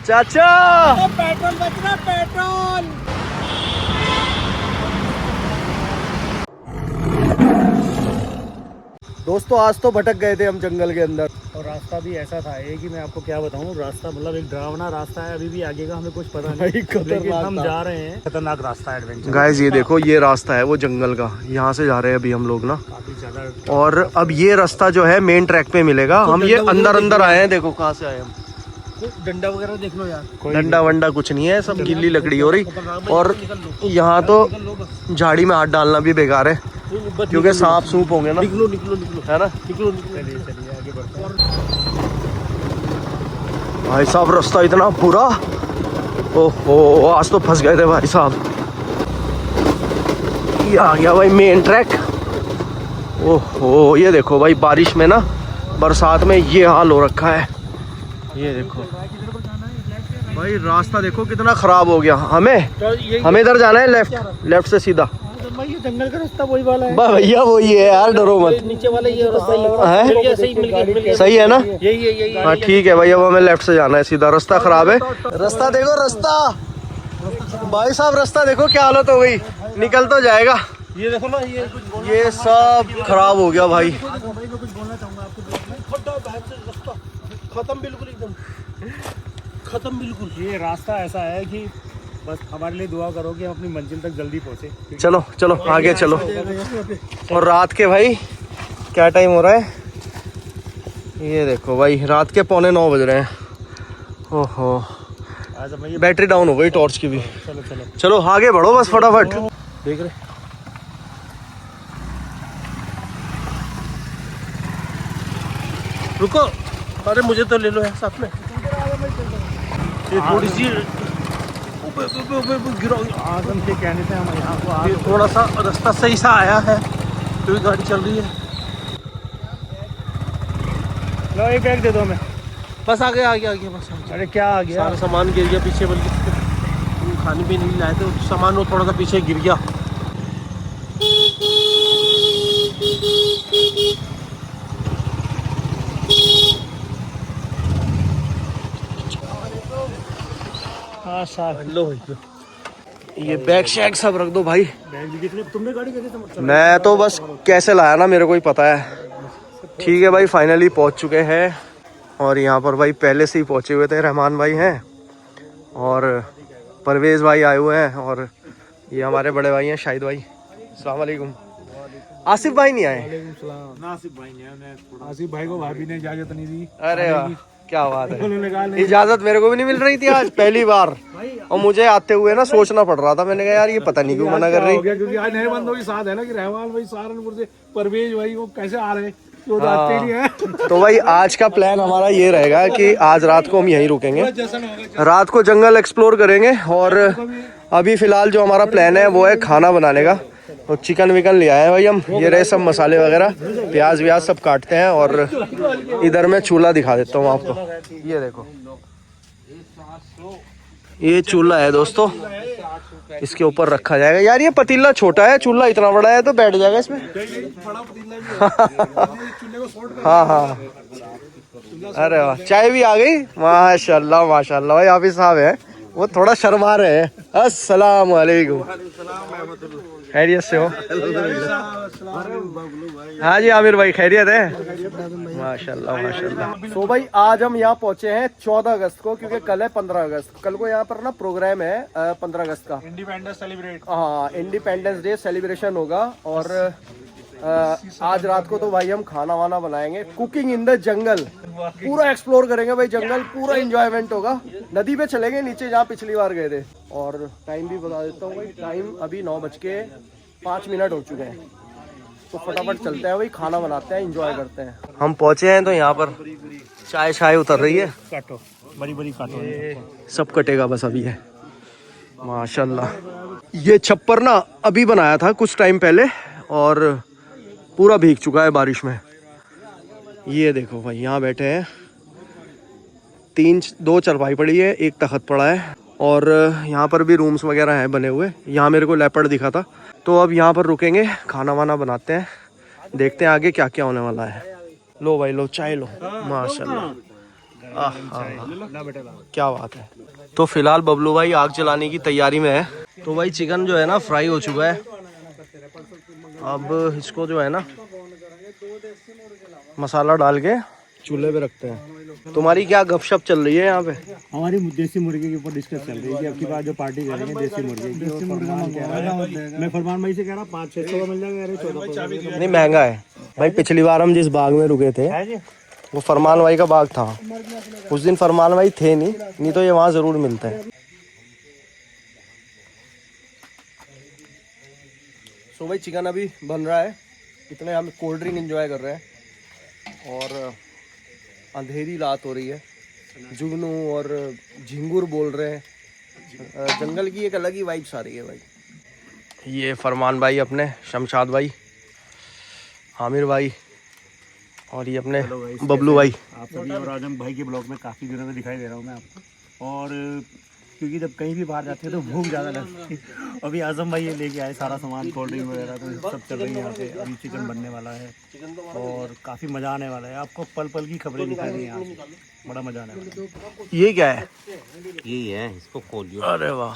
चाचा पेट्रोल बच रहा, पेट्रोल। दोस्तों आज तो भटक गए थे हम जंगल के अंदर, और रास्ता भी ऐसा था कि मैं आपको क्या बताऊं, रास्ता मतलब एक डरावना रास्ता है। अभी भी आगे का हमें कुछ पता नहीं, लेकिन हम जा रहे हैं। खतरनाक रास्ता है, एडवेंचर। गाइस ये देखो, ये रास्ता है वो जंगल का, यहाँ से जा रहे हैं अभी हम लोग ना। काफी ज्यादा। और अब ये रास्ता जो है मेन ट्रैक पे मिलेगा। हम ये अंदर आए हैं, देखो कहाँ से आए हम। डंडा वगैरह देख लो यार। डंडा वंडा कुछ नहीं है, सब गिल्ली लकड़ी हो रही। और यहाँ तो झाड़ी में हाथ डालना भी बेकार है, क्योंकि सांप सूप होंगे ना। निकलो निकलो निकलो, है ना। निकलो निकलो। चलिए चलिए आगे बढ़ते हैं। भाई साहब रास्ता इतना बुरा, ओहो आज तो फंस गए थे भाई साहब। ये आ गया भाई मेन ट्रैक। ओहो ये देखो भाई, बारिश में ना, बरसात में ये हाल हो रखा है। ये देखो भाई, रास्ता देखो कितना खराब हो गया। हमें इधर जाना है, लेफ्ट से सीधा। ये जंगल का रास्ता वही वाला है भैया वही है यार, डरो मत। नीचे वाला ये रास्ता है सही है ना। यही हाँ ठीक है भाई, अब हमें लेफ्ट से जाना है सीधा। रास्ता खराब है, रास्ता देखो रास्ता। भाई साहब रास्ता देखो क्या हालत हो गई, निकल तो जाएगा। ये देखो ना, ये सब खराब हो गया भाई। मैं कुछ बोलना चाहूंगा आपको। रास्ता खत्म, बिल्कुल एकदम खत्म बिल्कुल। ये रास्ता ऐसा है कि बस हमारे लिए दुआ करो कि हम अपनी मंजिल तक जल्दी पहुंचे। चलो चलो आगे चलो। और रात के भाई क्या टाइम हो रहा है, ये देखो भाई, रात के 8:45 बज रहे हैं। ओहो बैटरी डाउन हो गई टॉर्च की भी। चलो चलो चलो आगे बढ़ो बस फटाफट। देख रहे रुको, अरे मुझे तो ले लो यार साथ में। ये थोड़ी सी गिरो। आजम के कहने से हम यहाँ को थोड़ा सा रास्ता सही सा आया है, क्योंकि गाड़ी चल रही है। लो एक बैग दे दो हमें। बस आगे बस। अरे क्या आ गया, सारा सामान गिर गया पीछे, बल्कि खाने भी नहीं लाए थे, सामान वो थोड़ा सा पीछे गिर गया। लो ये बैग शैग सब रख दो भाई। तुमने गाड़ी कैसे? मैं तो बस कैसे लाया ना, मेरे को ही पता है। ठीक है भाई, फाइनली पहुंच चुके हैं। और यहाँ पर भाई पहले से ही पहुंचे हुए थे, रहमान भाई हैं और परवेज भाई आए हुए हैं, और ये हमारे बड़े भाई हैं शाहिद भाई। अस्सलाम वालेकुम। आसिफ भाई नहीं आए। आसिफ भाई को भाभी ने इजाजत नहीं दी। अरे वाह क्या बात है, इजाजत मेरे को भी नहीं मिल रही थी आज पहली बार। और मुझे आते हुए ना सोचना पड़ रहा था, मैंने कहा यार ये पता नहीं क्यों मना कर रही। क्योंकि आज नए बंदों के साथ है ना, कि रहमान भाई सहारनपुर से, परवेज भाई वो कैसे आ रहे हैं। तो भाई आज का प्लान हमारा ये रहेगा कि आज रात को हम यहीं रुकेंगे, रात को जंगल एक्सप्लोर करेंगे। और अभी फिलहाल जो हमारा प्लान है वो है खाना बनाने का। तो चिकन विकन ले आए हैं भाई हम, ये रहे सब मसाले वगैरह, प्याज व्याज सब काटते हैं। और इधर मैं चूल्हा दिखा देता हूँ आपको, ये देखो ये चूल्हा है दोस्तों, इसके ऊपर रखा जाएगा। यार ये पतीला छोटा है, चूल्हा इतना बड़ा है तो बैठ जाएगा इसमें। हाँ हाँ अरे वाह, चाय भी आ गई, माशाल्लाह माशाल्लाह। भाई हाफिज साहब है, वो थोड़ा शर्मा रहे हैं। अस्सलाम वालेकुम, खैरियत से हो? हाँ जी आमिर भाई खैरियत है, माशाल्लाह माशाल्लाह। तो भाई आज हम यहाँ पहुँचे हैं 14 अगस्त को, क्योंकि कल है 15 अगस्त। कल को यहाँ पर ना प्रोग्राम है 15 अगस्त का, इंडिपेंडेंस सेलिब्रेट। हाँ इंडिपेंडेंस डे सेलिब्रेशन होगा। और आज रात को तो भाई हम खाना वाना बनाएंगे, कुकिंग इन द जंगल, पूरा एक्सप्लोर करेंगे भाई जंगल, पूरा एंजॉयमेंट होगा। नदी पे चलेंगे नीचे, जहाँ पिछली बार गए थे। और टाइम भी बता देता हूँ भाई, टाइम अभी 9:05 हो चुके हैं। तो फटाफट चलते हैं भाई, खाना बनाते हैं, एंजॉय करते हैं। हम पहुंचे हैं तो यहाँ पर चाय शाय उतर रही है। काटो बड़ी बड़ी काटो, सब कटेगा बस अभी है। माशाल्लाह ये छप्पर ना अभी बनाया था कुछ टाइम पहले, और पूरा भीग चुका है बारिश में। ये देखो भाई यहाँ बैठे हैं, 2 चारपाई पड़ी है, 1 तख्त पड़ा है। और यहाँ पर भी रूम्स वगैरह हैं बने हुए। यहाँ मेरे को लेपर्ड दिखा था, तो अब यहाँ पर रुकेंगे, खाना वाना बनाते हैं, देखते हैं आगे क्या क्या होने वाला है। लो भाई लो, चाय लो, माशाल्लाह। ना बेटा ला। क्या बात है। तो फिलहाल बबलू भाई आग जलाने की तैयारी में है। तो भाई चिकन जो है ना फ्राई हो चुका है। अब इसको जो है ना मसाला डाल के चूल्हे पे रखते हैं। तुम्हारी क्या गपशप चल रही है यहाँ पे? हमारी देसी मुर्गे के ऊपर डिस्कस चल रही है कि अब की बार जो पार्टी करेंगे देसी मुर्गे की। मैं फरमान भाई से कह रहा 500-600 का मिल जाएगा। अरे 1400 नहीं महंगा है भाई। पिछली बार हम जिस बाग में रुके थे वो फरमान भाई का बाग था। उस दिन फरमान भाई थे नहीं तो ये वहाँ जरूर मिलते हैं। सो भाई चिकन अभी बन रहा है। इतने हम कोल्ड ड्रिंक एंजॉय कर रहे हैं और अंधेरी रात हो रही है। जुगनू और झिंगुर बोल रहे हैं। जंगल की एक अलग ही वाइब्स आ रही है भाई। ये फरमान भाई अपने, शमशाद भाई, आमिर भाई और ये अपने बबलू भाई। आप सभी और आजम भाई के ब्लॉग में काफ़ी दिनों में दिखाई दे रहा हूँ मैं आपको। और क्योंकि जब कहीं भी बाहर जाते हैं तो भूख ज़्यादा लगती है। अभी आजम भाई ये लेके आए सारा सामान, कोल्ड ड्रिंक वगैरह तो सब चल रही है यहाँ पे। अभी चिकन बनने वाला है और काफ़ी मज़ा आने वाला है। आपको पल पल की खबरें दिखा रही हैं यहाँ से, बड़ा मज़ा आने वाला है। ये क्या है? यही है, इसको खोलियो। अरे वाह,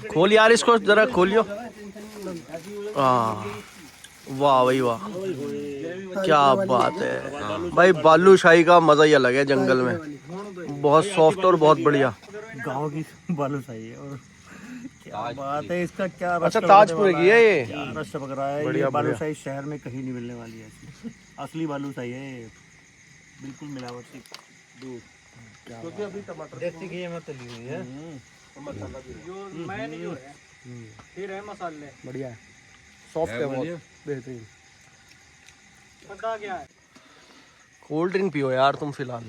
खोल यार इसको जरा खोलियो। वाह भाई वाह, क्या बात है भाई। बालूशाही का मजा ही अलग है जंगल में। बहुत सॉफ्ट और बहुत बढ़िया गाँव की बालूशाही है। और क्या बात है इसका, क्या अच्छा ताजपुर की है ये। क्या रस टपक रहा है। ये बालूशाही शहर में कहीं नहीं मिलने वाली है ऐसी। असली बालूशाही है ये, बिल्कुल मिलावटी दूध। क्योंकि अभी टमाटर देसी घी में तली हुई है। फिर है मसाले बढ़िया है, सॉफ्ट है बहुत, बेहतरीन। पता क्या है, कोल्ड ड्रिंक पियो यार तुम फिलहाल।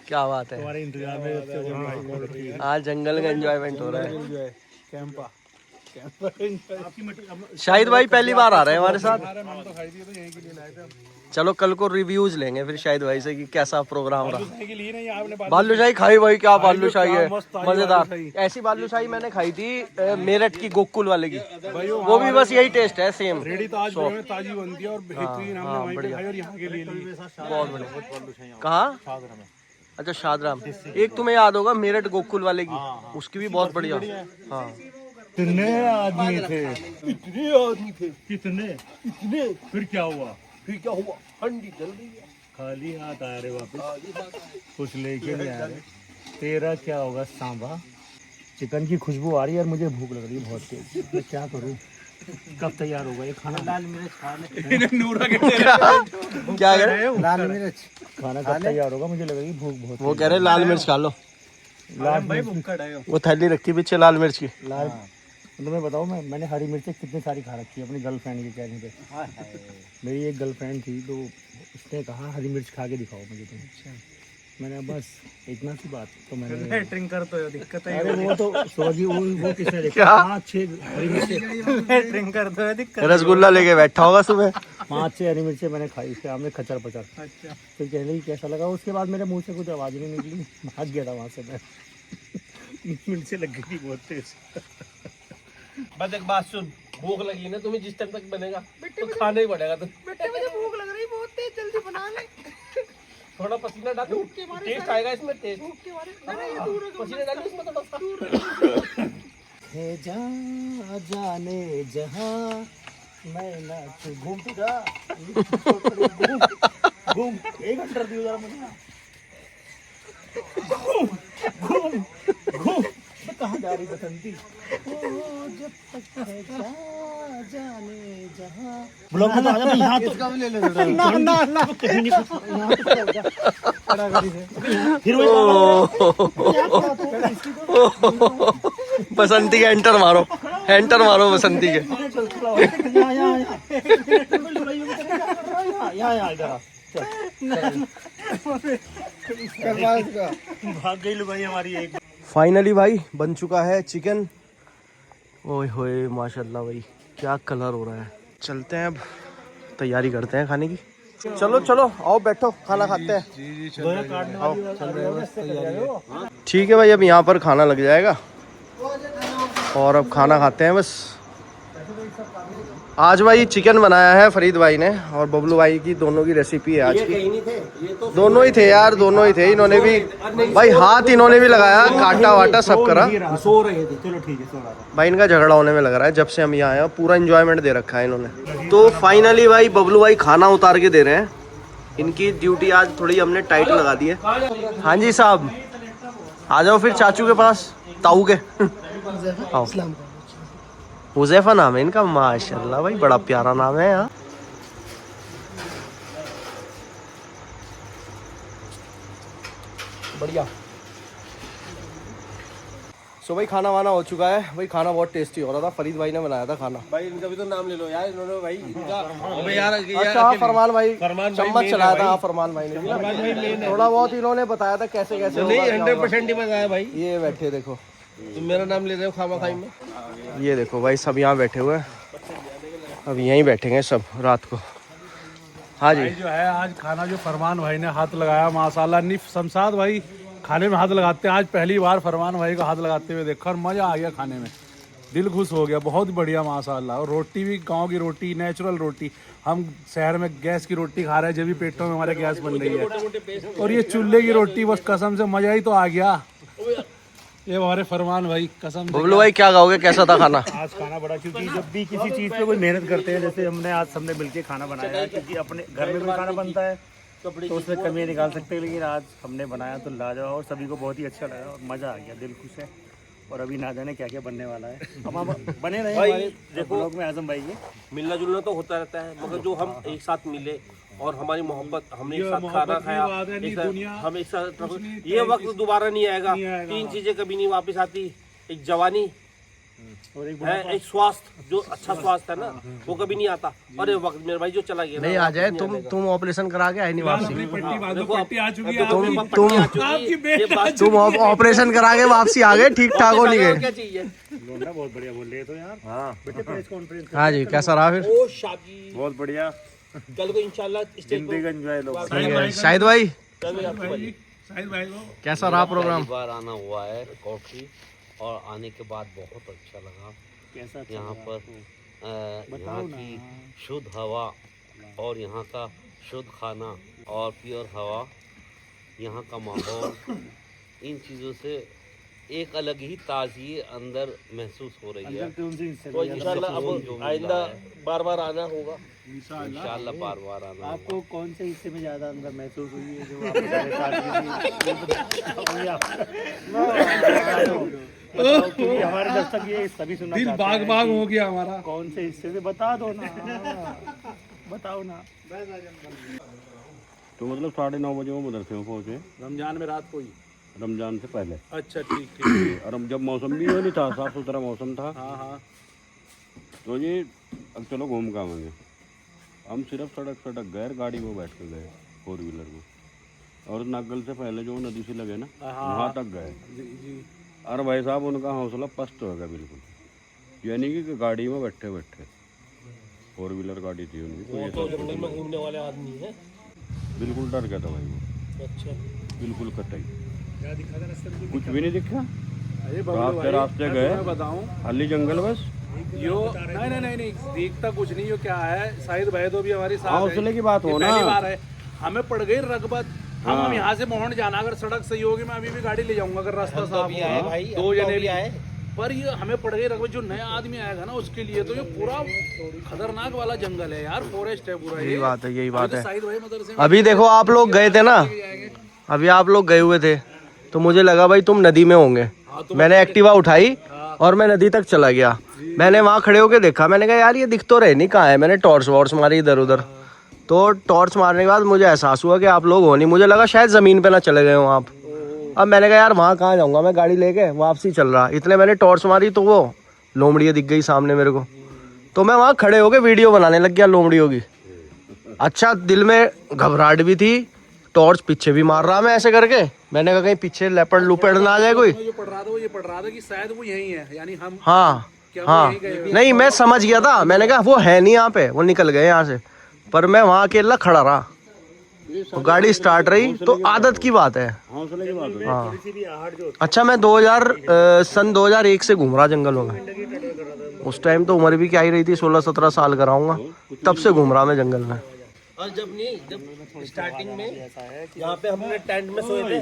क्या बात है, हमारे इंतजार में आज जंगल का एंजॉयमेंट हो रहा है। कैंपा शाहिद भाई पहली बार आ रहे हैं हमारे साथ। चलो कल को रिव्यूज लेंगे फिर शाहिद भाई से कि कैसा प्रोग्राम रहा। बालूशाही खाई भाई, क्या बालूशाही है, मजेदार। ऐसी बालूशाही मैंने खाई थी मेरठ की गोकुल वाले की, वो भी बस यही टेस्ट है, सेम। ताजी बनती है और बेहतरीन। हमने वहीं पे खाई और यहाँ के लिए ली। बहुत बढ़िया। कहाँ? अच्छा शादराम। एक तुम्हें याद होगा मेरठ गोकुल वाले की, उसकी भी बहुत बढ़िया। हाँ कितने आदमी थे, कितने आदमी थे, कितने इतने। फिर क्या हुआ, हंडी जल गई। खाली हाथ आया रे वापस, कुछ लेके नहीं आया रे। तेरा क्या होगा सांबा। चिकन की खुशबू आ रही है और मुझे भूख लग रही है बहुत तेज। मैं क्या करूं, कब तैयार होगा ये खाना? लाल मिर्च खाने क्या कह रहे? लाल मिर्च खाना कब तैयार होगा? मुझे लग रही भूख बहुत। वो कह रहे लाल मिर्च खा लो। लाल भाई भूखा है। वो थैली रखी पीछे लाल मिर्च की। लाल तुम्हें बताओ, मैंने हरी मिर्चें कितनी सारी खा रखी है अपनी गर्लफ्रेंड के कहने पे। मेरी एक गर्लफ्रेंड थी तो उसने कहा हरी मिर्च खा के दिखाओ मुझे तुम। मैंने बस इतना सी बात, तो मैंने ड्रिंक कर तो दिक्कत है। अरे वो तो सॉरी, वो किसने देखा? 5-6 हरी मिर्चें ड्रिंक कर तो दिक्कत। रसगुल्ला लेके बैठा होगा सुबह। 5-6 हरी मिर्चें मैंने खाई, उसके हमने खचर पचर। अच्छा, तो कहने की कैसा लगा? उसके बाद मेरे मुंह से कुछ आवाज़ नहीं निकली, भाग गया था वहाँ से मैं। मिर्चें लग गई थी बहुत तेज। बस एक बात सुन, भूख लगी ना तुम्हें, जिस टाइम तक बनेगा तो खाना ही पड़ेगा। तो बेटे मुझे भूख लग रही बहुत तेज, जल्दी बना ले। थोड़ा पसीना डालो, टेस्ट आएगा इसमें। टेस्ट पसीना डालो इसमें थोड़ा सा। जाने जहाँ मैं नाच घूम जा घूम 1 घंटा दियो जरा मुझे ना। घूम घूम कहाँ जा रही बसंती? जब तक है जाने जहाँ। ब्लॉग में तो आ जा यहाँ तो ले ले ना कहीं नहीं फिर बसंती के एंटर मारो, एंटर मारो बसंती के। भाग गई लुगाई हमारी एक। फाइनली भाई बन चुका है चिकन। ओए होए माशाल्लाह भाई, क्या कलर हो रहा है। चलते हैं अब, तैयारी करते हैं खाने की। चलो चलो आओ बैठो, खाना खाते हैं। ठीक है भाई, अब यहाँ पर खाना लग जाएगा और अब खाना खाते हैं बस। आज भाई चिकन बनाया है फरीद भाई ने और बबलू भाई की, दोनों की रेसिपी है आज की। दोनों ही थे यार, दोनों ही थे। इन्होंने भी भाई हाथ इन्होंने भी लगाया, काटा वाटा सब करा। सो रहे थे, चलो ठीक है, सो रहा था। भाई इनका झगड़ा होने में लग रहा है जब से हम यहाँ आए हैं। पूरा एंजॉयमेंट दे रखा है इन्होंने। तो फाइनली भाई बबलू भाई खाना उतार के दे रहे हैं। इनकी ड्यूटी आज थोड़ी हमने टाइट लगा दी है। हाँ जी साहब, आ जाओ फिर चाचू के पास, ताऊ के। आओ। हुज़ैफा नाम है इनका, माशाल्लाह भाई बड़ा प्यारा नाम है यार। बढ़िया। सो भाई खाना वाना हो चुका है। भाई खाना बहुत टेस्टी हो रहा था, फरीद भाई ने बनाया था खाना। भाई इनका भी तो नाम ले लो यार, इन्होंने भाई इनका अबे यार अच्छा हाँ, फरमान भाई चम्मच चलाया था। हाँ फरमान भाई ने थोड़ा बहुत इन्होंने बताया था कैसे कैसे नहीं होगा, क्या 100% ही बताया भाई। ये बैठे देखो, तुम मेरा नाम ले रहे हो खामा खाई में। ये देखो भाई सब यहाँ बैठे हुए हैं। अब यहीं बैठेंगे सब रात को। हाँ जी। भाई जो है आज खाना जो फरमान भाई ने हाथ लगाया माशाल्लाह, निफ शमशाद भाई खाने में हाथ लगाते हैं। आज पहली बार फरमान भाई को हाथ लगाते हुए देखा और मज़ा आ गया खाने में, दिल खुश हो गया। बहुत बढ़िया माशाल्लाह। और रोटी भी गांव की रोटी, नेचुरल रोटी। हम शहर में गैस की रोटी खा रहे हैं, जब भी पेटों में हमारे गैस बन रही है। और ये चूल्हे की रोटी, बस कसम से मज़ा ही तो आ गया। ये हमारे फरमान भाई कसम से। बबलू भाई क्या कहोगे, कैसा था खाना? आज खाना बड़ा, क्योंकि जब भी किसी चीज़ पे कोई मेहनत करते हैं, जैसे हमने आज सबने मिलके खाना बनाया है, क्योंकि अपने घर में भी खाना बनता है तो उसमें कमी निकाल सकते हैं, लेकिन आज हमने बनाया तो लाजवाब और सभी को बहुत ही अच्छा लगा और मज़ा आ गया, दिल खुश है। और अभी ना जाने क्या क्या बनने वाला है। हम बने रहे हमारे ब्लॉग में आजम भाई के। मिलना जुलना तो होता रहता है, मगर जो हम एक साथ मिले और हमारी मोहब्बत, हमने एक साथ खाना खाया, हम एक साथ, ये वक्त दोबारा नहीं आएगा। 3 चीजें कभी नहीं वापस आती, एक जवानी और एक स्वास्थ्य, जो अच्छा स्वास्थ्य है ना वो कभी नहीं आता। और ये वक्त मेरे भाई जो चला गया नहीं आ जाए, तुम ऑपरेशन करा के आए नहीं वापसी। तुम ऑपरेशन करा के वापसी आ गए, ठीक ठाक हो नहीं गए। क्या चाहिए? बहुत बढ़िया बोल रहे तो यार। हाँ प्रेस कॉन्फ्रेंस। हाँ जी, कैसा रहा फिर? ओ शादी बहुत बढ़िया, कल को इंशाल्लाह जिंदगी का एंजॉय लो। शाहिद भाई शाहिद भाई कैसा रहा प्रोग्राम? पहली बार आना हुआ है कॉफी, और आने के बाद बहुत अच्छा लगा। कैसा यहाँ पर यहाँ की शुद्ध हवा और यहाँ का शुद्ध खाना और प्योर हवा, यहाँ का माहौल, इन चीज़ों से एक अलग ही ताजगी अंदर महसूस हो रही है। तो इंशाल्लाह अब आइंदा बार बार आना होगा। इंशाल्लाह बार बार आना होगा। आपको कौन से हिस्से में ज्यादा अंदर महसूस हुई है जो क्योंकि हमारे दर्शक ये सभी सुनना दिल बाग बाग हो गया हमारा। कौन से हिस्से से बता दो ना, बताओ ना। तो मतलब 9:30 बजे वो मदरसे में पहुँचे रमजान में रात को ही, रमजान से पहले। अच्छा ठीक ठीक। और जब मौसम भी नहीं था, साफ सुथरा मौसम था, हाँ हाँ। तो ये अब चलो घूम के आएंगे। हम सिर्फ सड़क गए, गाड़ी में बैठ के गए 4 व्हीलर में, और नागल से पहले जो नदी से लगे ना वहाँ तक गए। और भाई साहब उनका हौसला पस्त हो गया बिल्कुल, यानी कि गाड़ी में बैठे बैठे, 4 व्हीलर गाड़ी थी उनकी, तो जंगल में घूमने वाले आदमी है। बिल्कुल डर गया था भाई वो। अच्छा, बिल्कुल कतई क्या दिखा था रास्ते में? कुछ भी नहीं दिखा। अरे रास्ते गए, बताऊं खाली जंगल बस। यो नहीं देखता कुछ नहीं। यो क्या है, शाहिद भाई तो भी हमारी साथ हौसले की बात हो ना। पहली बार है, हमें पड़ गई रगबत। हम यहाँ से मोहन जाना, अगर सड़क सही होगी मैं अभी भी गाड़ी ले जाऊंगा, अगर रास्ता साफ है। 2 जने भी आए, पर ये हमें पड़ गई रगबत। जो नया आदमी आएगा ना उसके लिए तो ये पूरा खतरनाक वाला जंगल है यार, फॉरेस्ट है पूरा। यही बात है, यही बात है। शाहिद भाई मदरसे अभी देखो आप लोग गए थे ना, अभी आप लोग गए हुए थे तो मुझे लगा भाई तुम नदी में होंगे। मैंने एक्टिवा उठाई और मैं नदी तक चला गया। मैंने वहाँ खड़े होके देखा, मैंने कहा यार ये दिख तो रहे नहीं, कहाँ है। मैंने टॉर्च वॉर्च मारी इधर उधर, तो टॉर्च मारने के बाद मुझे एहसास हुआ कि आप लोग हो नहीं। मुझे लगा शायद ज़मीन पे ना चले गए हो आप। अब मैंने कहा यार वहाँ कहाँ जाऊँगा मैं, गाड़ी लेके वापसी चल रहा। इतने मैंने टॉर्च मारी तो वो लोमड़ियाँ दिख गई सामने मेरे को, तो मैं वहाँ खड़े होके वीडियो बनाने लग गया लोमड़ियों की। अच्छा दिल में घबराहट भी थी, टॉर्च पीछे भी मार रहा मैं ऐसे करके। मैंने कहा कहीं पीछे लेपर्ड लुपेड ना आ जाए कोई। जो पढ़ रहा था कि शायद वो यही है, यानी हम। हाँ हाँ, नहीं मैं समझ गया था। मैंने कहा वो है नहीं यहाँ पे, वो निकल गए यहाँ से। पर मैं वहाँ अकेला खड़ा रहा, तो गाड़ी स्टार्ट रही, तो आदत की बात है। हौसले की बात है। हाँ अच्छा, मैं सन 2001 से घूम रहा जंगलों में। उस टाइम तो उम्र भी क्या ही रही थी, 16-17 साल का रहूँगा, तब से घूम रहा मैं जंगल में। और जब स्टार्टिंग में यहाँ पे हमने टेंट में सोए थे,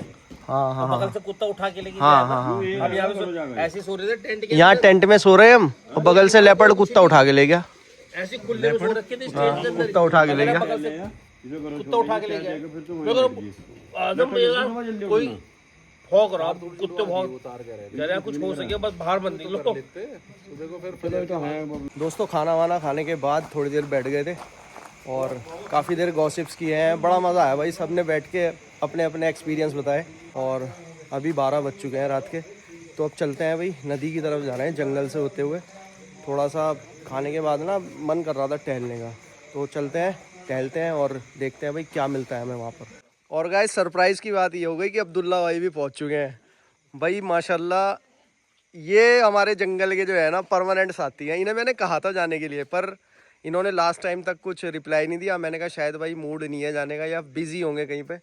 हाँ हाँ हाँ बगल से कुत्ता उठा के लेके हाँ हाँ हाँ। हम यहाँ पे ऐसे सो रहे थे टेंट के यहाँ टेंट में सो रहे हैं हम, और बगल से लेपर्ड कुत्ता उठा के ले गया। ऐसे खुले में सो रखे थे स्टेज के अंदर, कुत्ता उठा के ले गया। बगल से कुत्ता उठा के ले गया। कोई भौंक रहा, कुत्ते भौंक जरा कुछ हो सके बस बाहर बंद निकलो। दोस्तों खाना वाना खाने के बाद थोड़ी देर बैठ गए थे और काफ़ी देर गॉसिप्स किए हैं। बड़ा मज़ा आया भाई, सबने बैठ के अपने अपने एक्सपीरियंस बताए। और अभी 12 बज चुके हैं रात के, तो अब चलते हैं भाई, नदी की तरफ जा रहे हैं जंगल से होते हुए। थोड़ा सा खाने के बाद ना मन कर रहा था टहलने का, तो चलते हैं टहलते हैं और देखते हैं भाई क्या मिलता है हमें वहाँ पर। और गाइस सरप्राइज़ की बात ये हो गई कि अब्दुल्ला भाई भी पहुँच चुके हैं भाई, माशाल्लाह। ये हमारे जंगल के जो है ना परमानेंट साथी हैं। इन्हें मैंने कहा था जाने के लिए, पर इन्होंने लास्ट टाइम तक कुछ रिप्लाई नहीं दिया। मैंने कहा शायद भाई मूड नहीं है जाने का या बिजी होंगे कहीं पे,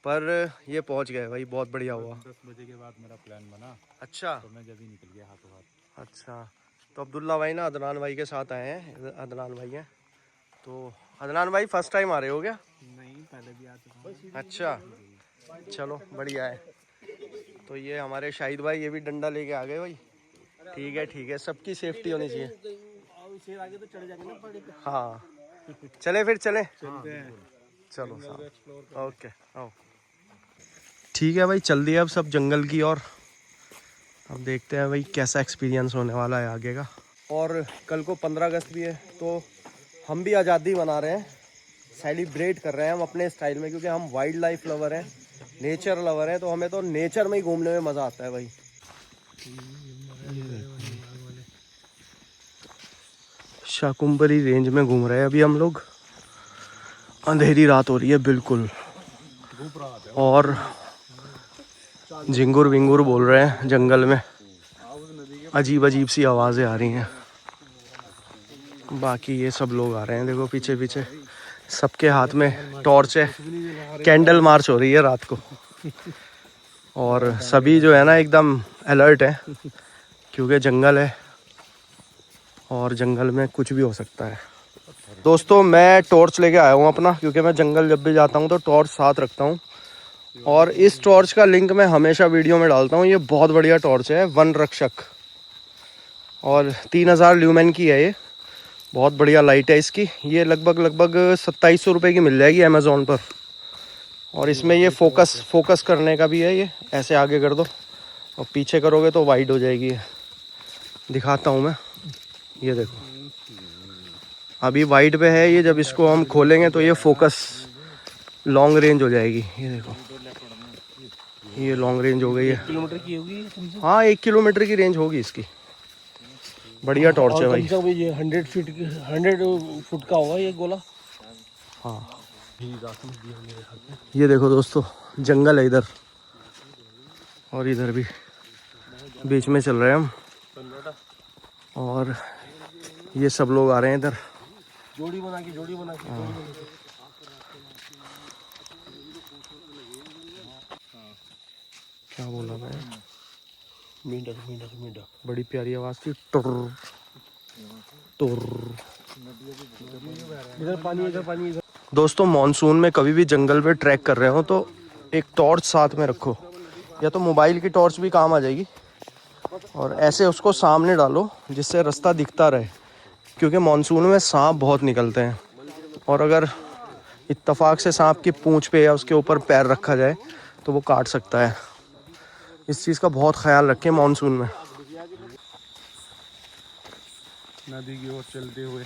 पर ये पहुंच गए भाई, बहुत बढ़िया हुआ। 10 बजे के बाद मेरा प्लान बना, अच्छा तो मैं जब ही निकल गया हाथों हाथ। अच्छा, तो अब्दुल्ला भाई ना अदनान भाई के साथ आए हैं। अदनान भाई हैं, तो अदनान भाई फर्स्ट टाइम आ रहे हो क्या? नहीं, पहले भी आ चुका हूं। अच्छा चलो बढ़िया है। तो ये हमारे शाहिद भाई, ये भी डंडा लेके आ गए भाई। ठीक है, सबकी सेफ्टी होनी चाहिए। हाँ चले फिर चले, चलो ओके आओ। ठीक है भाई, चल दिए अब सब जंगल की ओर। अब देखते हैं भाई कैसा एक्सपीरियंस होने वाला है आगे का। और कल को 15 अगस्त भी है, तो हम भी आज़ादी मना रहे हैं, सेलिब्रेट कर रहे हैं हम अपने स्टाइल में, क्योंकि हम वाइल्ड लाइफ लवर हैं, नेचर लवर हैं, तो हमें तो नेचर में ही घूमने में मज़ा आता है भाई। शाकुंभरी रेंज में घूम रहे हैं अभी हम लोग। अंधेरी रात हो रही है बिल्कुल, और झिंगुर विंगुर बोल रहे हैं जंगल में, अजीब अजीब सी आवाज़ें आ रही हैं। बाकी ये सब लोग आ रहे हैं, देखो पीछे पीछे सबके हाथ में टॉर्च है। कैंडल मार्च हो रही है रात को, और सभी जो है ना एकदम अलर्ट है, क्योंकि जंगल है और जंगल में कुछ भी हो सकता है। दोस्तों मैं टॉर्च लेके आया हूँ अपना, क्योंकि मैं जंगल जब भी जाता हूँ तो टॉर्च साथ रखता हूँ, और इस टॉर्च का लिंक मैं हमेशा वीडियो में डालता हूँ। ये बहुत बढ़िया टॉर्च है, वन रक्षक, और 3000 ल्यूमेन की है ये, बहुत बढ़िया लाइट है इसकी। ये लगभग 2700 रुपये की मिल जाएगी अमेज़ोन पर। और इसमें ये फोकस करने का भी है, ये ऐसे आगे कर दो और पीछे करोगे तो वाइड हो जाएगी। ये दिखाता हूँ मैं, ये देखो अभी वाइड पे है ये, जब इसको हम खोलेंगे तो ये फोकस लॉन्ग रेंज हो जाएगी। ये देखो ये लॉन्ग रेंज हो गई है, 1 किलोमीटर की होगी। हाँ 1 किलोमीटर की रेंज होगी इसकी। बढ़िया टॉर्च है भाई। ये 100 फुट का होगा ये गोला। हाँ ये देखो दोस्तों, जंगल है इधर, और इधर भी बीच में चल रहे हैं हम, और ये सब लोग आ रहे हैं इधर। जोड़ी बना के क्या बोला मैं? मींढा। बड़ी प्यारी आवाज़ थी, टुर टुर। इधर पानी। दोस्तों मॉनसून में कभी भी जंगल पे ट्रैक कर रहे हो तो एक टॉर्च साथ में रखो, या तो मोबाइल की टॉर्च भी काम आ जाएगी, और ऐसे उसको सामने डालो जिससे रास्ता दिखता रहे, क्योंकि मॉनसून में सांप बहुत निकलते हैं, और अगर इत्तेफाक से सांप की पूंछ पे या उसके ऊपर पैर रखा जाए तो वो काट सकता है। इस चीज़ का बहुत ख्याल रखें मॉनसून में। नदी की ओर चलते हुए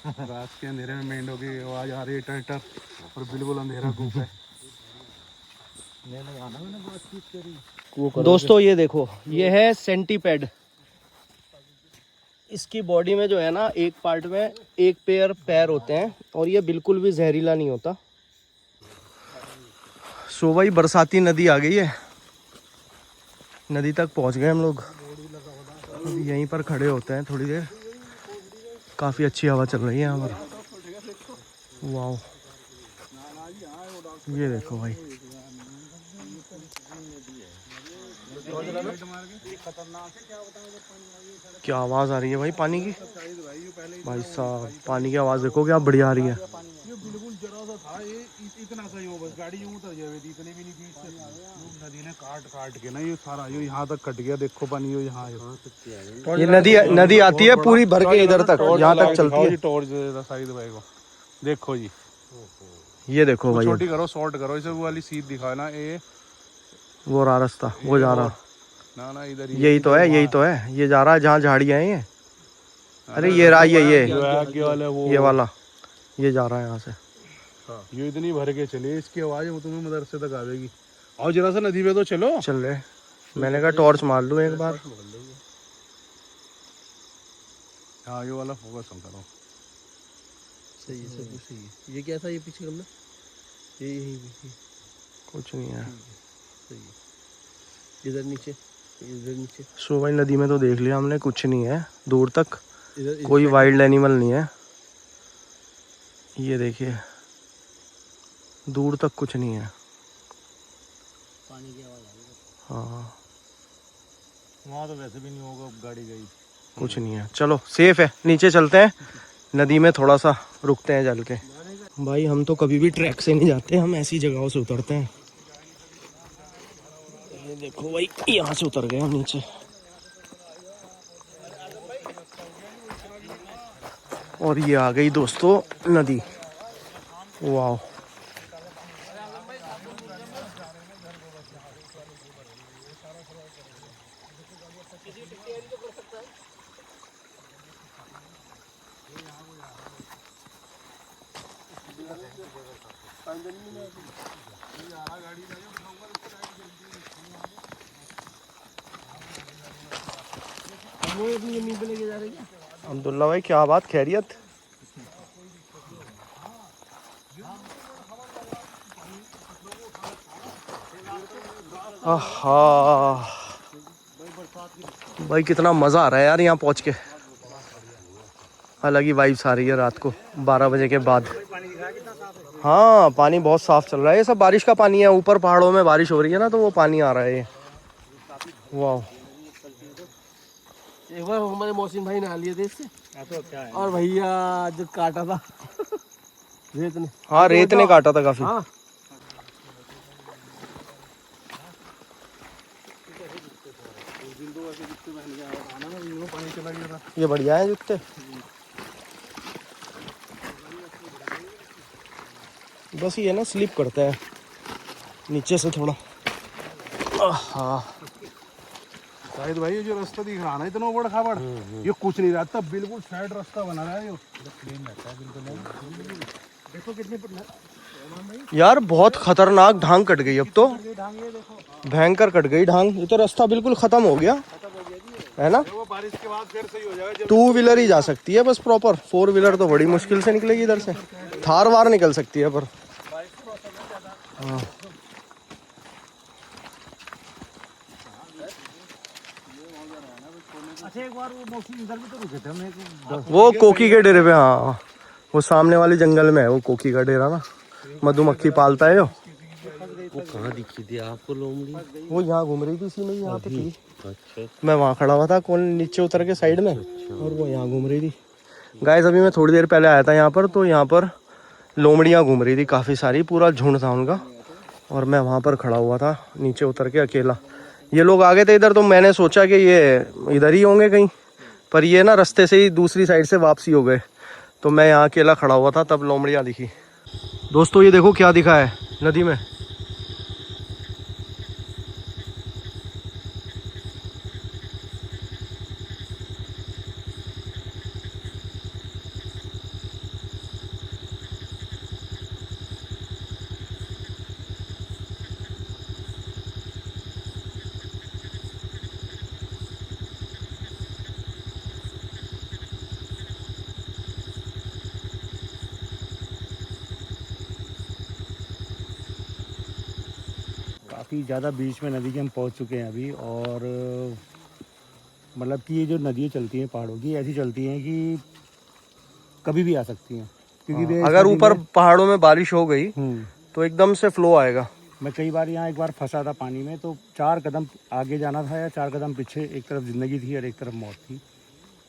रात के अंधेरे में मेंढकों की आवाज आ रही है, टर और बिल्कुल अंधेरा धूप है। दोस्तों ये देखो, ये है सेंटीपेड। इसकी बॉडी में जो है ना एक पार्ट में एक पेयर पैर होते हैं, और ये बिल्कुल भी जहरीला नहीं होता। सो भाई बरसाती नदी आ गई है, नदी तक पहुंच गए हम लोग। अभी यहीं पर खड़े होते हैं थोड़ी देर, काफ़ी अच्छी हवा चल रही है यहाँ पर। वाह ये देखो भाई, क्या आवाज आ रही है भाई पानी की, भाई साहब पानी की आवाज देखो क्या बढ़िया आ रही है। ये बिल्कुल जरा सा था, ये इतना सा ही हो, बस गाड़ी यूं उतर जाए, इतने भी नहीं बीच से नदी ने काट के ना ये सारा ये यहाँ तक कट गया। देखो पानी ये यहाँ ये नदी आती है पूरी भर के इधर तक, यहाँ तक चलती है। टॉर्च साइड भाई को देखो जी, ये देखो भाई, छोटी करो शॉर्ट करो इसे, वो वाली सीध दिखाओ ना, ये वो रहा रास्ता, वो जा रहा ना इधर यही तो है, यही तो है, ये जा रहा है जहाँ झाड़ियाँ हैं ये। अरे ये रहा ये वाला ये जा रहा है यहाँ से। ये इतनी भर के चले, इसकी आवाज वो तुम्हें मदरसे तक आवेगी। आओ जरा सा नदी पे तो चलो। चल रहे, मैंने कहा टॉर्च मार लूँ एक बार। हाँ ये वाला फोकस हम करो। सही है, सब कुछ सही है। ये क्या था ये पीछे करना, ये कुछ नहीं है। सही है। इधर नीचे, इधर नीचे सुबह नदी में तो देख लिया हमने, कुछ नहीं है दूर तक, इधर कोई वाइल्ड एनिमल नहीं है। ये देखिए दूर तक कुछ नहीं है। पानी की आवाज आ रही है। हाँ वहाँ तो वैसे भी नहीं होगा, गाड़ी गई। कुछ नहीं है, चलो सेफ है, नीचे चलते हैं, नदी में थोड़ा सा रुकते हैं चल के। भाई हम तो कभी भी ट्रैक से नहीं जाते, हम ऐसी जगहों से उतरते हैं। ये देखो भाई यहाँ से उतर गए हम नीचे। और ये आ गई दोस्तों नदी, वाह। अब्दुल्ला भाई क्या बात, खैरियत? आहा भाई कितना मज़ा आ रहा है यार यहाँ पहुँच के, अलग ही वाइब्स आ रही है रात को 12 बजे के बाद। हाँ पानी बहुत साफ चल रहा है, ये सब बारिश का पानी है, ऊपर पहाड़ों में बारिश हो रही है ना तो वो पानी आ रहा है ये। वाह, एक बार हमारे मौसिन भाई नहा लिए थे इससे, और भैया जो काटा था रेत ने। हाँ रेत ने काटा था काफी। हाँ ये बढ़िया है जूते, बस ये ना स्लिप करता है नीचे से थोड़ा। हाँ शायद भाई ये जो रास्ता दिख रहा ना इतना बड़ा खाबड़, ये कुछ नहीं रहता, बिल्कुल साइड रास्ता बना रहा है, ये क्लीन रहता है बिल्कुल। देखो कितने यार बहुत खतरनाक ढांग कट गई, अब तो भयंकर कट गई ढांग, ये तो रास्ता बिल्कुल खत्म हो गया है ना। वो बारिश के बाद फिर सही हो जाएगा। 2 व्हीलर ही जा सकती है बस प्रॉपर, 4 व्हीलर तो बड़ी मुश्किल से निकलेगी इधर से, थार वार निकल सकती है पर। हाँ अच्छा एक बार वो मौसम इधर भी तो रुके थे हमने, वो कोकी के डेरे पे। हाँ वो सामने वाले जंगल में है वो कोकी का डेरा ना, मधुमक्खी पालता है जो। वो कहाँ दिखी थी आपको लोमड़ी? वो यहाँ घूम रही थी इसी में, यहाँ पे थी। अच्छा मैं वहाँ खड़ा हुआ था कौन नीचे उतर के साइड में, और वो यहाँ घूम रही थी। गाइस अभी मैं थोड़ी देर पहले आया था यहाँ पर, तो यहाँ पर लोमड़ियाँ घूम रही थी काफ़ी सारी, पूरा झुंड था उनका, और मैं वहाँ पर खड़ा हुआ था नीचे उतर के अकेला। ये लोग आ गए थे इधर, तो मैंने सोचा कि ये इधर ही होंगे कहीं, पर ये ना रास्ते से ही दूसरी साइड से वापसी हो गए, तो मैं यहाँ अकेला खड़ा हुआ था, तब लोमड़ियाँ दिखी। दोस्तों ये देखो क्या दिखा है नदी में, काफ़ी ज़्यादा बीच में नदी के हम पहुंच चुके हैं अभी। और मतलब कि ये जो नदियाँ चलती हैं पहाड़ों की, ऐसी चलती हैं कि कभी भी आ सकती हैं, क्योंकि अगर ऊपर पहाड़ों में बारिश हो गई हम्म, तो एकदम से फ्लो आएगा, मैं कई बार यहाँ एक बार फंसा था पानी में, तो 4 कदम आगे जाना था या 4 कदम पीछे, एक तरफ ज़िंदगी थी और एक तरफ मौत थी।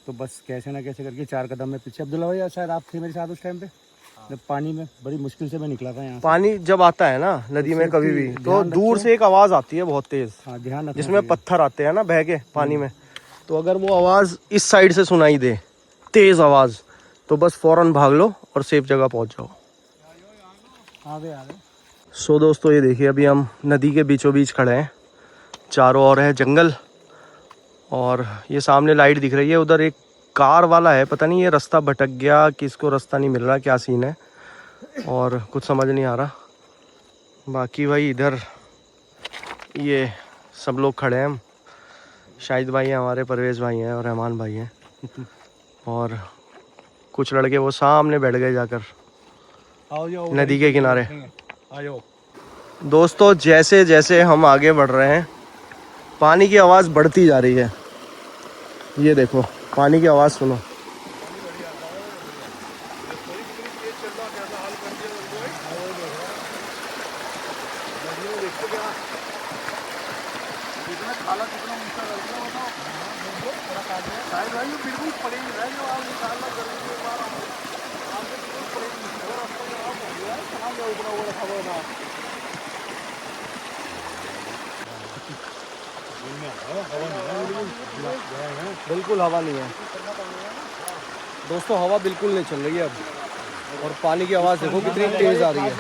तो बस कैसे ना कैसे करके 4 कदम में पीछे। अब्दुल्ला भाई शायद आप थे मेरे साथ उस टाइम पे, जब पानी में बड़ी मुश्किल से मैं निकला था यहाँ से। पानी जब आता है ना नदी में कभी भी, तो दूर से एक आवाज आती है बहुत तेज, हाँ ध्यान रखना जिसमें चाहिए। पत्थर आते हैं ना बह के पानी में। तो अगर वो आवाज इस साइड से सुनाई दे, तेज आवाज, तो बस फौरन भाग लो और सेफ जगह पहुंच जाओ। आगे सो दोस्तों ये देखिए, अभी हम नदी के बीचों बीच खड़े हैं, चारों ओर है जंगल और ये सामने लाइट दिख रही है। उधर एक कार वाला है, पता नहीं ये रास्ता भटक गया कि इसको रास्ता नहीं मिल रहा, क्या सीन है और कुछ समझ नहीं आ रहा। बाकी भाई इधर ये सब लोग खड़े हैं, हम शाहिद भाई हैं हमारे, परवेज़ भाई हैं और रहमान भाई हैं और कुछ लड़के वो सामने बैठ गए जाकर नदी के किनारे। दोस्तों जैसे जैसे हम आगे बढ़ रहे हैं पानी की आवाज़ बढ़ती जा रही है। ये देखो पानी की आवाज़ सुनो। बिल्कुल हवा नहीं है दोस्तों, हवा बिल्कुल नहीं चल रही है अब। और पानी की आवाज़ देखो कितनी तेज आ रही है।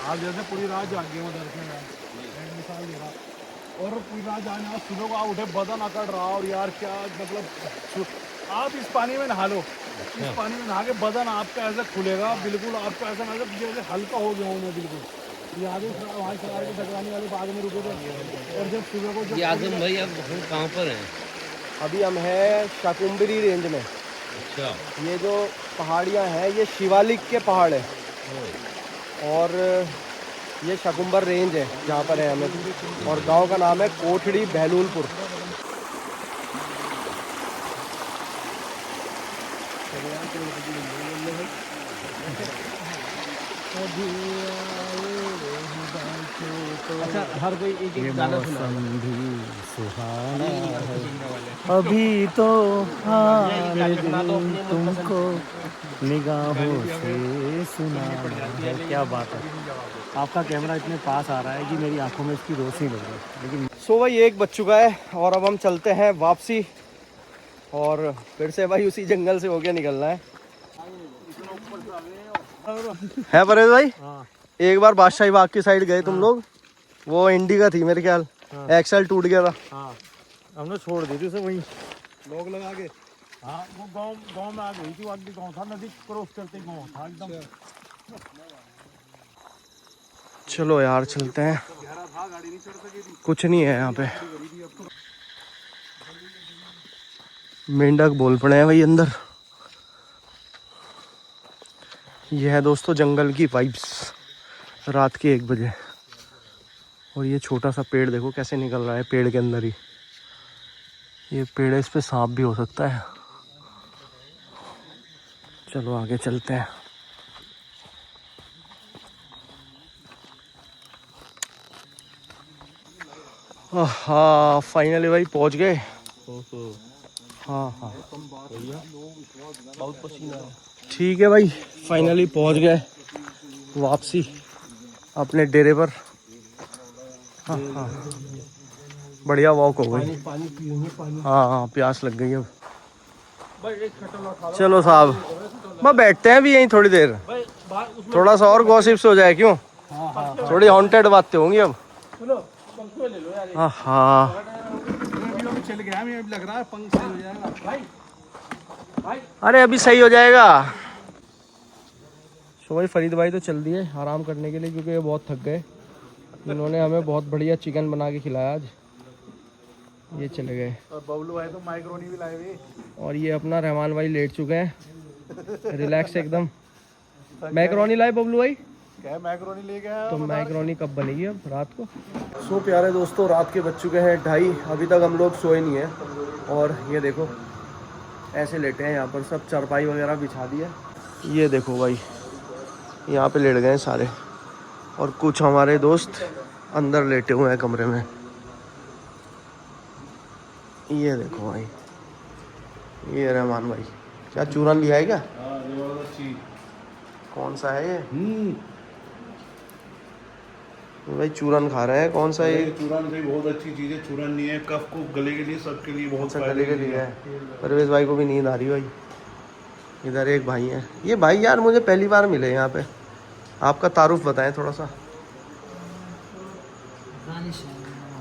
आज जैसे पूरी रात जाग गए उधर से मिसाल दे रहा, और पूरी रात जाने आज सुबह को आप उठे बदन अकड़ रहा, और यार क्या मतलब आप इस पानी में नहा लो, इस पानी में नहा के बदन आपका ऐसा खुलेगा, बिल्कुल आपका ऐसा मतलब जैसे हल्का हो गया हूँ मैं बिल्कुल। याद है वहाँ सवार के टकराने वाले बाग में रुके थे, और जब सुबह को ये आजम भाई अब हम कहाँ पर हैं? अभी हम हैं शाकुम्भरी रेंज में। अच्छा, ये जो पहाड़ियाँ हैं ये शिवालिक के पहाड़ है और ये शाकुम्भर रेंज है जहाँ पर है हमें, और गांव का नाम है कोठड़ी बहलूलपुर। अच्छा हर कोई एक गाना सुना। अभी तो हाल तुमको निगाहों से सुना है। क्या बात है, आपका कैमरा इतने पास आ रहा है कि मेरी आंखों में इसकी रोशनी लग रही है। लेकिन सो भाई 1 बज चुका है और अब हम चलते हैं वापसी, और फिर से भाई उसी जंगल से होके निकलना है परेश भाई। एक बार बादशाही बाग की साइड गए तुम लोग, वो इंडिका थी मेरे ख्याल, एक्सल टूट गया था। हाँ हमने छोड़ दी थी उसे वहीं लोग लगा के। हाँ वो गांव में आ गई थी, आगे गांव था, नदी क्रॉस करते गांव था एकदम। चलो यार चलते हैं, कुछ नहीं है यहाँ पे। मेंढक बोल पड़े हैं भाई अंदर। यह है दोस्तों जंगल की वाइब्स रात के 1 बजे। और ये छोटा सा पेड़ देखो कैसे निकल रहा है पेड़ के अंदर ही। ये पेड़ है, इस पे सांप भी हो सकता है। चलो आगे चलते हैं। हाँ फाइनली भाई पहुंच गए। हाँ हाँ बहुत पसीना है। ठीक है भाई, फाइनली पहुंच गए वापसी अपने डेरे पर। हाँ हाँ बढ़िया वॉक हो गई। पानी पिएंगे पानी। हाँ हाँ प्यास लग गई अब। चलो साहब मैं बैठते हैं भी यहीं थोड़ी देर, थोड़ा सा और गॉसिप्स हो जाए। क्यों थोड़ी हॉन्टेड बातें होंगी अब। हाँ हाँ चल गया, हमें लग रहा है पंख सही हो जाएगा भाई। अरे अभी सही हो जाएगा। तो भाई फरीद भाई तो चल दिए आराम करने के लिए, क्योंकि ये बहुत थक गए। इन्होंने हमें बहुत बढ़िया चिकन बना के खिलाया आज, ये चले गए। और बबलू है तो माइक्रोनी भी लाए हुए। और ये अपना रहमान भाई लेट चुके हैं रिलैक्स एकदम। मैक्रोनी लाए बबलू भाई, क्या मैक्रोनी ले गया? तो मैक्रोनी कब बनेगी अब रात को। सो प्यारे दोस्तों रात के बज चुके हैं 2:30, अभी तक हम लोग सोए नहीं हैं। और ये देखो ऐसे लेटे हैं यहाँ पर, सब चारपाई वगैरह बिछा दी है। ये देखो भाई यहाँ पे लेट गए हैं सारे। और कुछ हमारे दोस्त अंदर लेटे हुए हैं कमरे में। ये देखो भाई, ये रहमान भाई, क्या चूरन लिया है क्या? कौन सा है ये? भाई चूरन खा रहे हैं, कौन सा ये? चूरन भी बहुत अच्छी चीज है, चूरन नहीं है, कफ को गले के लिए, सबके लिए बहुत अच्छा गले के लिए है। परवेज भाई को भी नींद आ रही भाई। इधर एक भाई है, ये भाई यार मुझे पहली बार मिले यहाँ पे। आपका तारुफ बताएं थोड़ा सा।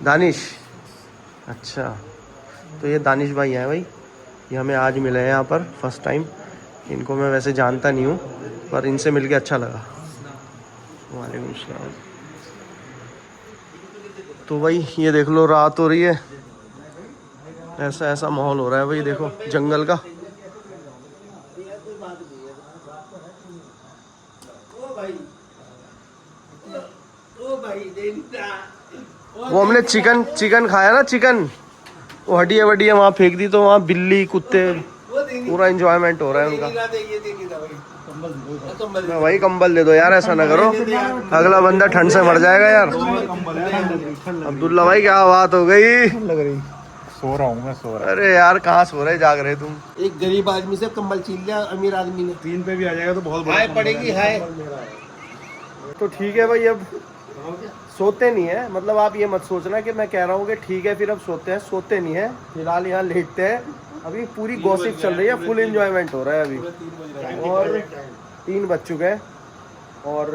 दानिश, अच्छा तो ये दानिश भाई हैं भाई, ये हमें आज मिले हैं यहाँ पर फर्स्ट टाइम। इनको मैं वैसे जानता नहीं हूँ, पर इनसे मिलके अच्छा लगा। वालेकुम सलाम। तो भाई ये देख लो, रात हो रही है, ऐसा ऐसा माहौल हो रहा है भाई, देखो जंगल का। वो हमने चिकन खाया ना, चिकन वो हड्डियाँ वड्डियाँ वहाँ फेंक दी, तो वहाँ बिल्ली कुत्ते पूरा एंजॉयमेंट हो रहा है उनका। भाई कंबल दे दो यार, ऐसा ना करो, अगला बंदा ठंड से मर जाएगा यार। अब्दुल्ला भाई क्या बात हो गई? लग रही सो रहा हूँ मैं, सो रहा। अरे यार कहाँ सो रहे, जाग रहे तुम? एक गरीब आदमी से कंबल छीन लिया अमीर आदमी ने। 3 पे भी आ जाएगा तो बहुत हाय पड़ेगी हाय। तो ठीक है भाई, अब सोते नहीं है, मतलब आप ये मत सोचना कि मैं कह रहा हूँ कि ठीक है फिर अब सोते हैं, सोते नहीं है। फिलहाल यहाँ लेटते हैं, अभी पूरी गॉसिप चल रही है, फुल एंजॉयमेंट हो रहा है अभी। और 3 बज चुके हैं और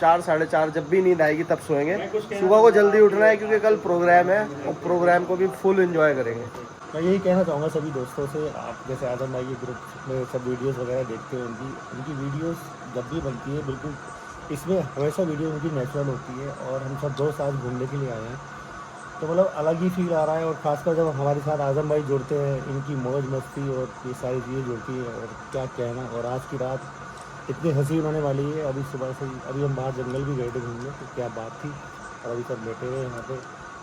4 साढ़े 4 जब भी नींद आएगी तब सोएंगे। सुबह को जल्दी उठना है क्योंकि कल प्रोग्राम है और प्रोग्राम को भी फुल एंजॉय करेंगे। मैं यही कहना चाहूँगा सभी दोस्तों से, आप जैसे आजम भाई के ग्रुप में सब वीडियोस वगैरह देखते हो, उनकी वीडियोस जब भी बनती है बिल्कुल इसमें हमेशा वीडियो उनकी नेचुरल होती है। और हम सब दोस्त आज घूमने के लिए आए हैं, तो मतलब अलग ही फील आ रहा है। और ख़ासकर जब हमारे साथ आजम भाई जुड़ते हैं, इनकी मौज मस्ती और ये सारी चीज़ें जुड़ती हैं, और क्या कहना। और आज की रात इतनी हंसी होने वाली है। अभी सुबह से अभी हम बाहर जंगल भी गए थे घूमने, तो क्या बात थी। और अभी सब लेटे हुए यहाँ पे।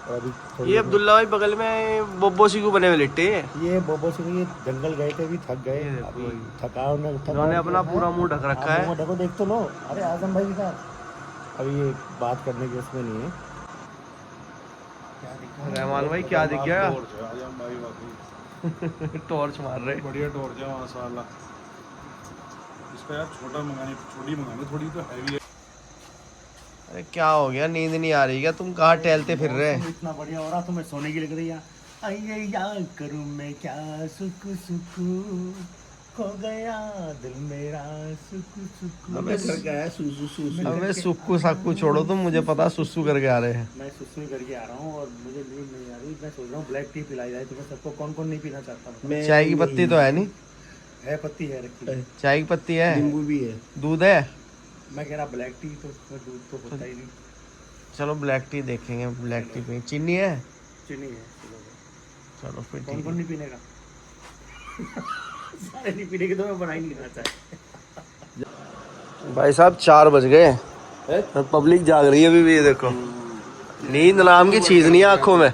और अभी ये अब्दुल्ला भाई बगल में बोबो सिकू बने हुए लेटे हैं। ये बोबो से ये जंगल गए थे, अभी थक गए, अभी थकान उन्होंने अपना पूरा मुंह ढक रखा है। ढको, देख तो लो। अरे आजम भाई के साथ अभी ये बात करने के उसमें नहीं है। रहमान भाई क्या दिख गया? टॉर्च मार रहे। बढ़िया टॉर्च है माशाल्लाह। इसका यार छोटी मंगानी थोड़ी तो हैवी है। अरे क्या हो गया, नींद नहीं आ रही क्या? तुम कहाँ टहलते फिर रहे? इतना बढ़िया हो रहा, तुम्हें सोने की लग रही है। आइए यार करूँ मैं क्या, सुख सुख खो गया दिल मेरा, सुख सुख। अबे सुक्कू साक्कू छोड़ो तुम, मुझे पता सुस्सू करके आ रहे हैं। मैं सुस्सू ही करके आ रहा हूँ और मुझे नींद नहीं आ रही। मैं सोच रहा हूँ ब्लैक टी पिलाई जाए तुम्हें सबको। कौन कौन नहीं पीना चाहता? चाय की पत्ती तो है नहीं? है, पत्ती है रखी, चाय की पत्ती है, नींबू भी है, दूध है। मैं कह रहा ब्लैक टी, तो उसमें दूध तो होता ही नहीं। चलो ब्लैक टी देखेंगे, ब्लैक टी पे चीनी है? चीनी है। चलो फिर कौन ठीक कौन है। नहीं पीने का? सारे नहीं पीने के, तो मैं बना ही नहीं लेना चाहे। भाई साहब 4 बज गए, पब्लिक जाग रही है अभी भी। ये देखो, नींद नाम की चीज नहीं है आंखों में।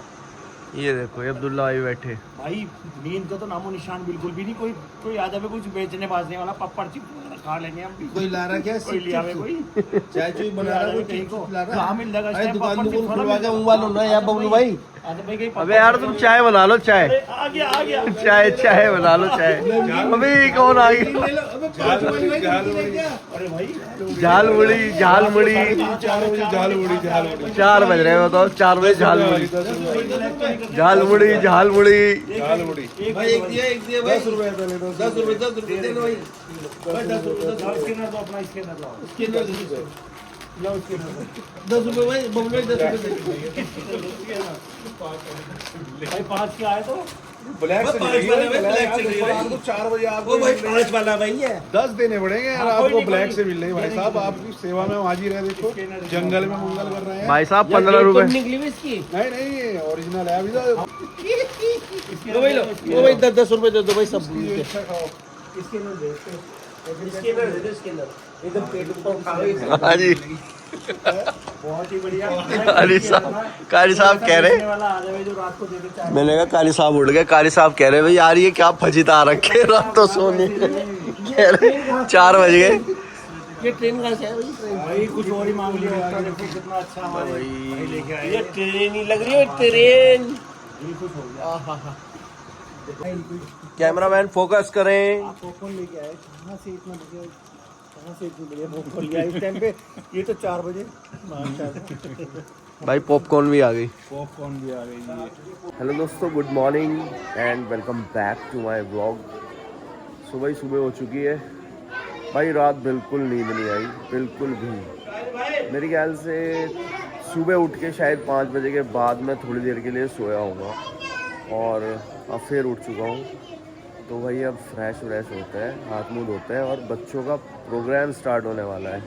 ये देखो ये अब्दुल्ला भाई बैठे। भाई नींद का तो नामो निशान बिल्कुल भी नहीं। कोई आ जावे कुछ बेचने बाजने वाला, पप्पड़ चिप खा लेंगे हम भी। कोई ला रहा क्या? कोई ले आवे, कोई चाय चुई बना रहा, कोई कहीं को ला रहा। कहाँ मिल जाएगा? अरे दुकान खुलवा के मुंह वालों ना यार बबलू भाई। अबे यार तुम चाय बना लो, चाय आ गया चाय बना लो चाय। अभी कौन आ गया? अरे भाई झाल मुड़ी 4 बजे झाल मुड़ी 4 बज रहे हो तो 4 बजे झाल मुड़ी भाई एक दिया भाई 10 रुपए दे दो, 10 रुपए दे दो भाई। स्कैनर तो अपना स्कैनर लाओ। 10 रुपए भाई बबलू भाई 10 रुपए भाई 5 के आए तो ब्लैक से आपको 4 बजे आपको भाई 5 वाला भाई है। 10 देने पड़ेंगे यार आपको। ब्लैक से मिल रही है भाई साहब, आपकी सेवा में हम हाजिर है। देखो जंगल में मंगल कर रहे हैं भाई साहब 15 रुपए। निकली हुई इसकी। नहीं ओरिजिनल है अभी तो। वो भाई 10 रुपए दे दो भाई सब भूल के। अच्छा खाओ। स्कैनर दे स्कैनर दे दो, स्कैनर एकदम पेट ऊपर उठाओ। हाँ जी, बहुत ही बढ़िया। कारी साहब कह रहे, वाला आ जाए जो रात को दे देता है। मैंने कहा कारी साहब उठ गए। कारी साहब कह रहे भाई यार ये क्या फजीता रखे, रात तो सोने कह रहे 4 बज गए ये ट्रेन कहाँ से है भाई? ट्रेन भाई कुछ और ही मांग लिया होता, देखो कितना अच्छा हमारे भाई लेके आए। ये ट्रेन ही लग रही है, ट्रेन। दिल खुश हो गया। कैमरामैन फोकस करें। आप पॉपकॉर्न लेके आए, कहाँ से इतना बढ़िया, कहाँ से इतनी बढ़िया पॉपकॉर्न लिया इस टाइम पे? ये तो 4 बजे भाई पॉपकॉर्न भी आ गई। पॉपकॉर्न भी आ गई है। हेलो दोस्तों, good morning and welcome back to my vlog. सुबह ही सुबह हो चुकी है भाई, रात बिल्कुल नींद नहीं आई, बिल्कुल भी। मेरे ख्याल से सुबह उठ के शायद 5 बजे के बाद मैं थोड़ी देर के लिए सोया होगा और अब फिर उठ चुका हूँ। तो भाई अब फ्रेश होता है, हाथ मुँह धोते हैं और बच्चों का प्रोग्राम स्टार्ट होने वाला है।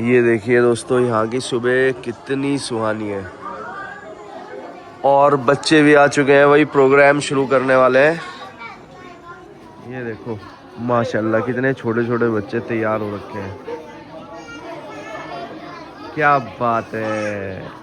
ये देखिए दोस्तों, यहाँ की सुबह कितनी सुहानी है और बच्चे भी आ चुके हैं, वही प्रोग्राम शुरू करने वाले हैं। ये देखो माशाल्लाह कितने छोटे छोटे बच्चे तैयार हो रखे हैं, क्या बात है।